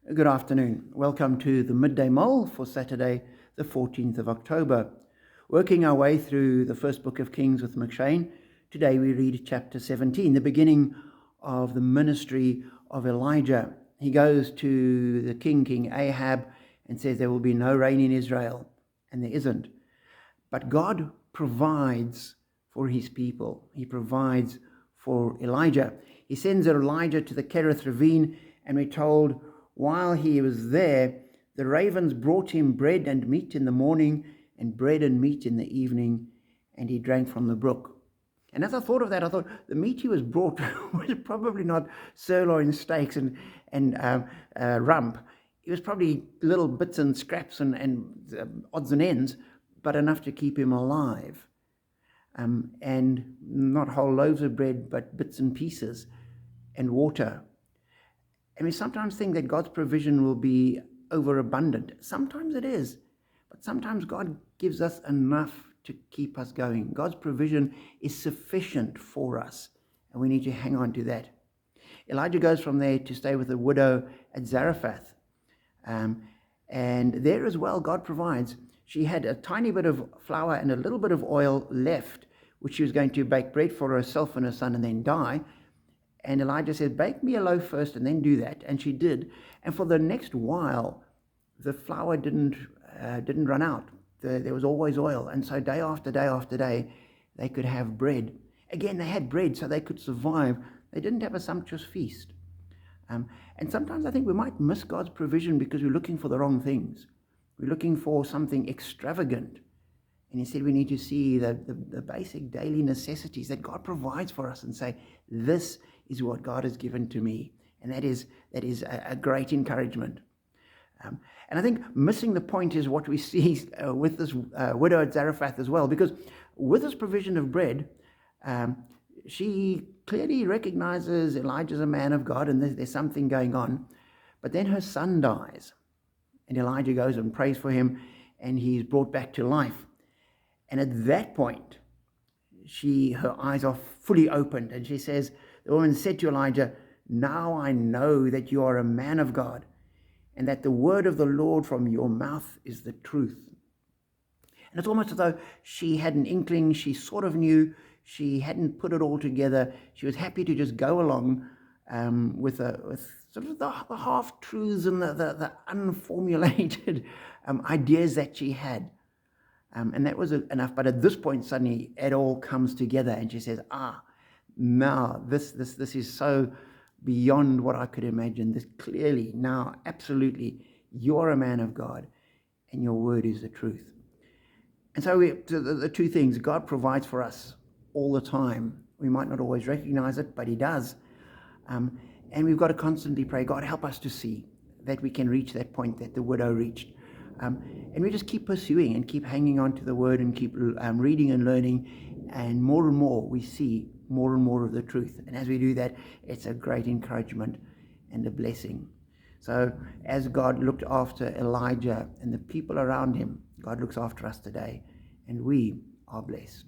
Good afternoon. Welcome to the Midday Mull for Saturday, the 14th of October. Working our way through the first book of Kings with McShane. Today we read chapter 17, the beginning of the ministry of Elijah. He goes to the King Ahab, and says there will be no rain in Israel, and there isn't. But God provides for his people. He provides for Elijah. He sends Elijah to the Kerith ravine, and we're told while he was there, the ravens brought him bread and meat in the morning, and bread and meat in the evening, and he drank from the brook. And as I thought of that, I thought the meat he was brought was probably not sirloin steaks and rump. It was probably little bits and scraps and odds and ends, but enough to keep him alive. And not whole loaves of bread, but bits and pieces, and water. And we sometimes think that God's provision will be overabundant. Sometimes it is, but sometimes God gives us enough to keep us going. God's provision is sufficient for us, and we need to hang on to that. Elijah goes from there to stay with a widow at Zarephath. And there as well, God provides. She had a tiny bit of flour and a little bit of oil left, which she was going to bake bread for herself and her son and then die. And Elijah says, bake me a loaf first and then do that. And she did. And for the next while, the flour didn't run out. There was always oil. And so day after day after day, they could have bread. Again, they had bread so they could survive. They didn't have a sumptuous feast. And sometimes I think we might miss God's provision because we're looking for the wrong things. We're looking for something extravagant. And instead we need to see the basic daily necessities that God provides for us and say, this is what God has given to me. And that is a great encouragement. And I think missing the point is what we see with this widow at Zarephath as well, because with this provision of bread, she clearly recognizes Elijah's a man of God and there's something going on. But then her son dies, and Elijah goes and prays for him, and he's brought back to life. And at that point, her eyes are fully opened, and she says, the woman said to Elijah, now I know that you are a man of God, and that the word of the Lord from your mouth is the truth. And it's almost as though she had an inkling, she sort of knew, she hadn't put it all together. She was happy to just go along with sort of the half-truths and the unformulated ideas that she had. And that was enough. But at this point, suddenly, it all comes together. And she says, now this is so beyond what I could imagine. This clearly, now, absolutely, you're a man of God, and your word is the truth. And so the two things, God provides for us all the time. We might not always recognize it, but he does. And we've got to constantly pray, God, help us to see that we can reach that point that the widow reached. And we just keep pursuing and keep hanging on to the word and keep reading and learning. And more we see more and more of the truth. And as we do that, it's a great encouragement and a blessing. So as God looked after Elijah and the people around him, God looks after us today. And we are blessed.